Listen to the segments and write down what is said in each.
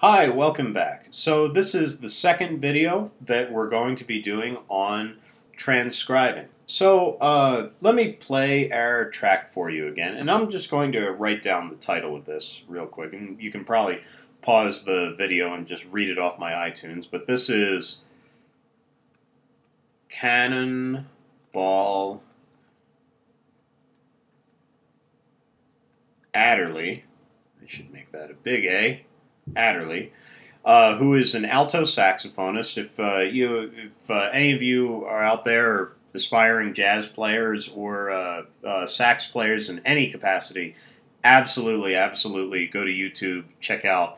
Hi, welcome back. So this is the second video that we're going to be doing on transcribing. So let me play our track for you again, and I'm just going to write down the title of this real quick, and you can probably pause the video and just read it off my iTunes, but this is Cannonball Adderley. I should make that a big A. Adderley, who is an alto saxophonist. If any of you are out there or aspiring jazz players or sax players in any capacity, absolutely go to YouTube, check out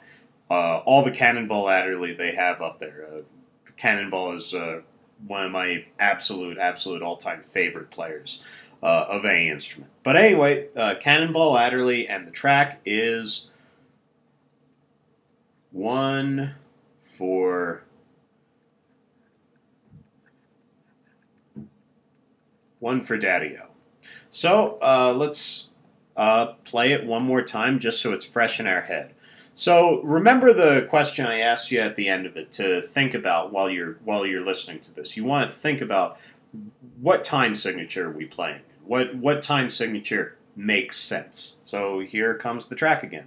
all the Cannonball Adderley they have up there. Cannonball is one of my absolute all-time favorite players of any instrument. But anyway, Cannonball Adderley, and the track is One for Daddy-O. So let's play it one more time just so it's fresh in our head. So remember the question I asked you at the end of it to think about while you're listening to this. You want to think about what time signature are we playing? What time signature makes sense? So here comes the track again.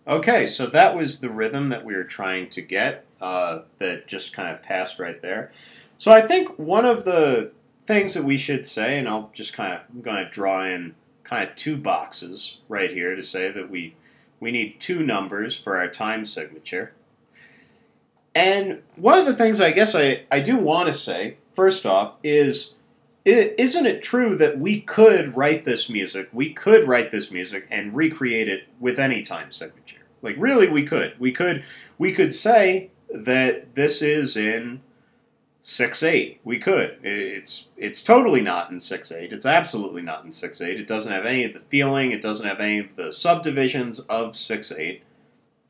Okay, so that was the rhythm that we were trying to get, that just kind of passed right there. So I think one of the things that we should say, and I'm going to draw in kind of two boxes right here to say that we need two numbers for our time signature. And one of the things I guess I do want to say, first off, is isn't it true that we could write this music and recreate it with any time signature? Like, really, we could. We could say that this is in 6/8. We could. It's totally not in 6/8. It's absolutely not in 6/8. It doesn't have any of the feeling. It doesn't have any of the subdivisions of 6/8.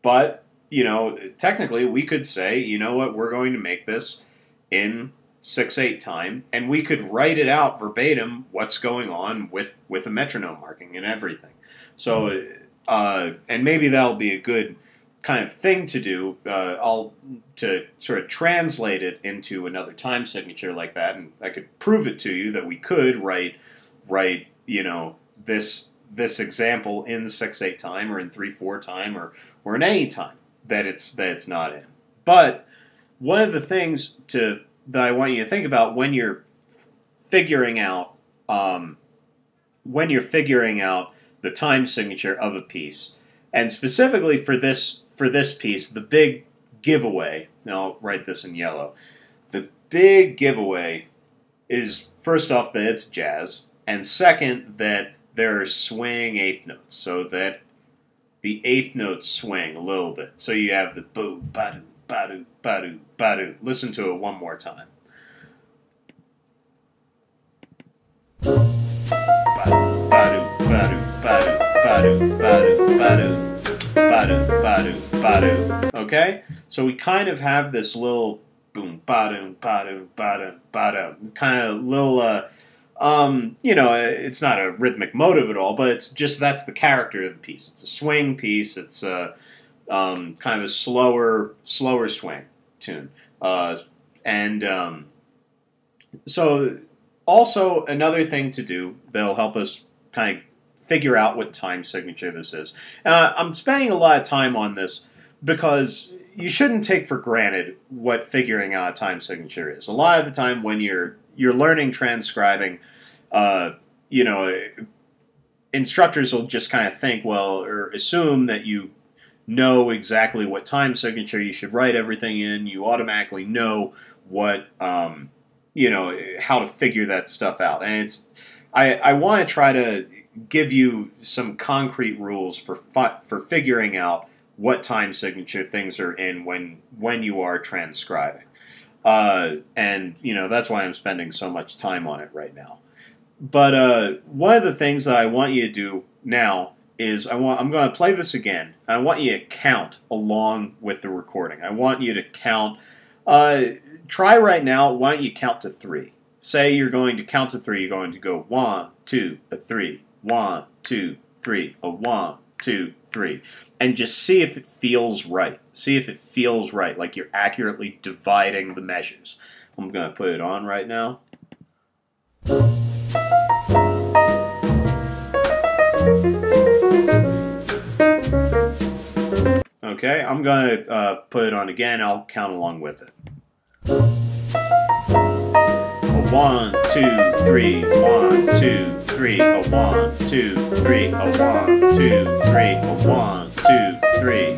But, you know, technically, we could say, you know what, we're going to make this in 6/8 time, and we could write it out verbatim what's going on with a metronome marking and everything. So, and maybe that'll be a good kind of thing to do, to sort of translate it into another time signature like that, and I could prove it to you that we could write you know, this example in 6/8 time or in 3/4 time or in any time that it's not in. But one of the things that I want you to think about when you're figuring out the time signature of a piece, and specifically for this piece, the big giveaway, and I'll write this in yellow, the big giveaway is, first off, that it's jazz, and second, that there are swing eighth notes, so that the eighth notes swing a little bit. So you have the boo, ba-doo, ba-doo, ba-doo, ba-doo. Listen to it one more time. Ba-doo, ba-doo, ba-doo, ba-doo, ba-doo, ba-doo, ba-doo, ba-doo, ba-doo. Okay? So we kind of have this little boom, ba-doo, ba-doo, ba-doo, ba-doo. Kind of little, you know, it's not a rhythmic motive at all, but it's just, that's the character of the piece. It's a swing piece. It's kind of a slower swing tune. So also another thing to do that'll help us kind of figure out what time signature this is. I'm spending a lot of time on this because you shouldn't take for granted what figuring out a time signature is. A lot of the time when you're learning transcribing, you know, instructors will just kind of think, well, or assume that you know exactly what time signature you should write everything in. You automatically know what, you know, how to figure that stuff out. And I want to try to give you some concrete rules for figuring out what time signature things are in when you are transcribing. And, you know, that's why I'm spending so much time on it right now. one of the things that I want you to do now is I'm going to play this again. I want you to count along with the recording. I want you to count. Try right now. Why don't you count to 3? Say you're going to count to 3. You're going to go 1, 2, 3, 1, 2, 3, 1, 2, 3, and just see if it feels right. See if it feels right, like you're accurately dividing the measures. I'm going to put it on right now. Okay, I'm going to put it on again. I'll count along with it. 1, 2, 3, 1, 2, 3, 1, 2, 3, 1, 2, 3, 1, 2, 3.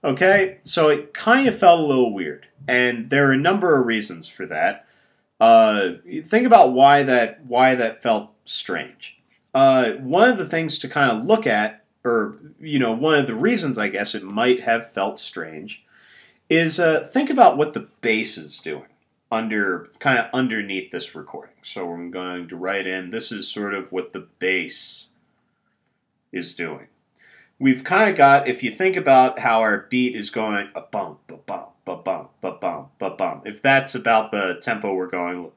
Okay, so it kind of felt a little weird, and there are a number of reasons for that. Think about why that felt strange. One of the things to kind of look at, or one of the reasons I guess it might have felt strange, is think about what the bass is doing kind of underneath this recording. So I'm going to write in, this is sort of what the bass is doing. We've kind of got, if you think about how our beat is going, a bump, a bump, a bump, a bump, a bump. If that's about the tempo we're going,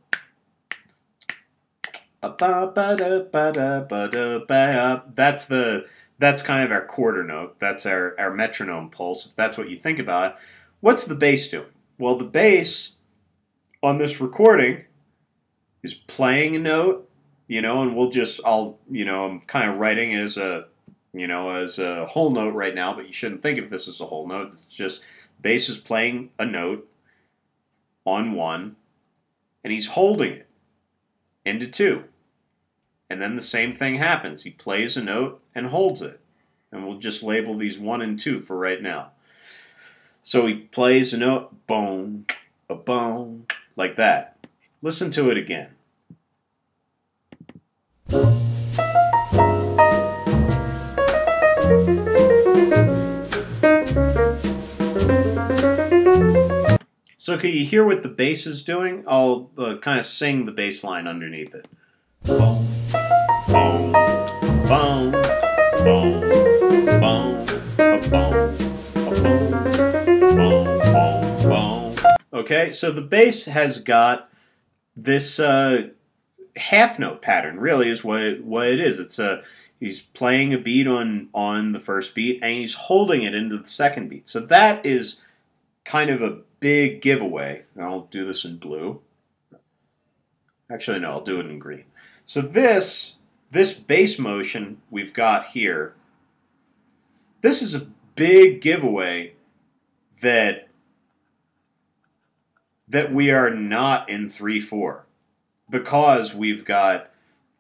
that's kind of our quarter note. That's our metronome pulse. If that's what you think about, what's the bass doing? Well, the bass on this recording is playing a note, and I'm kind of writing it as a whole note right now, but you shouldn't think of this as a whole note. It's just bass is playing a note on 1, and he's holding it into 2. And then the same thing happens. He plays a note and holds it. And we'll just label these 1 and 2 for right now. So he plays a note, boom, a boom, like that. Listen to it again. So can you hear what the bass is doing? I'll kind of sing the bass line underneath it. Boom, boom, boom, boom, boom, boom, boom, boom, boom. Okay, so the bass has got this half note pattern. Really, is what it is. It's he's playing a beat on the first beat, and he's holding it into the second beat. So that is kind of a big giveaway. I'll do this in blue. Actually, no, I'll do it in green. So this bass motion we've got here, this is a big giveaway that we are not in 3/4, because we've got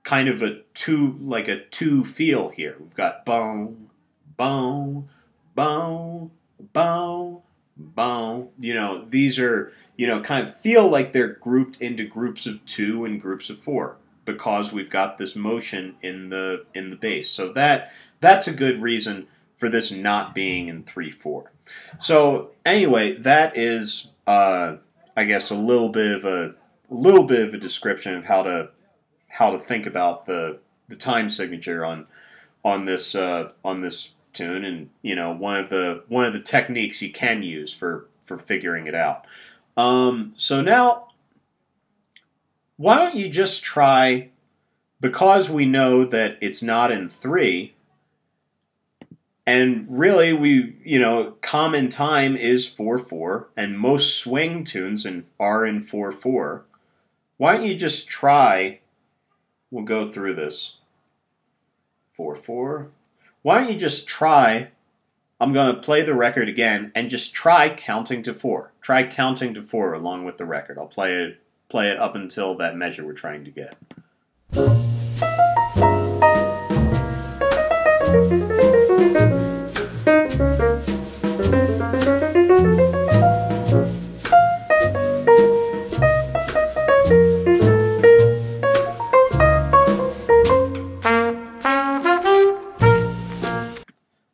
kind of a 2 feel here. We've got boom, boom, boom, boom, boom. These are kind of feel like they're grouped into groups of 2 and groups of 4, because we've got this motion in the bass. So that's a good reason for this not being in 3/4. So anyway, that is I guess a little bit of a description of how to think about the time signature on this tune, and one of the techniques you can use for figuring it out. So now, why don't you just try, because we know that it's not in 3, and really common time is 4/4, and most swing tunes are in 4/4. Why don't you just try, we'll go through this, 4/4. Why don't you just try, I'm going to play the record again, and just try counting to 4. Try counting to 4 along with the record. I'll play it up until that measure we're trying to get.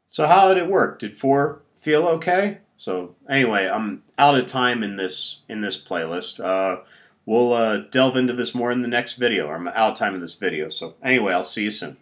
So how did it work? Did 4 feel okay? So anyway, I'm out of time in this playlist. we'll delve into this more in the next video. I'm out of time in this video. So anyway, I'll see you soon.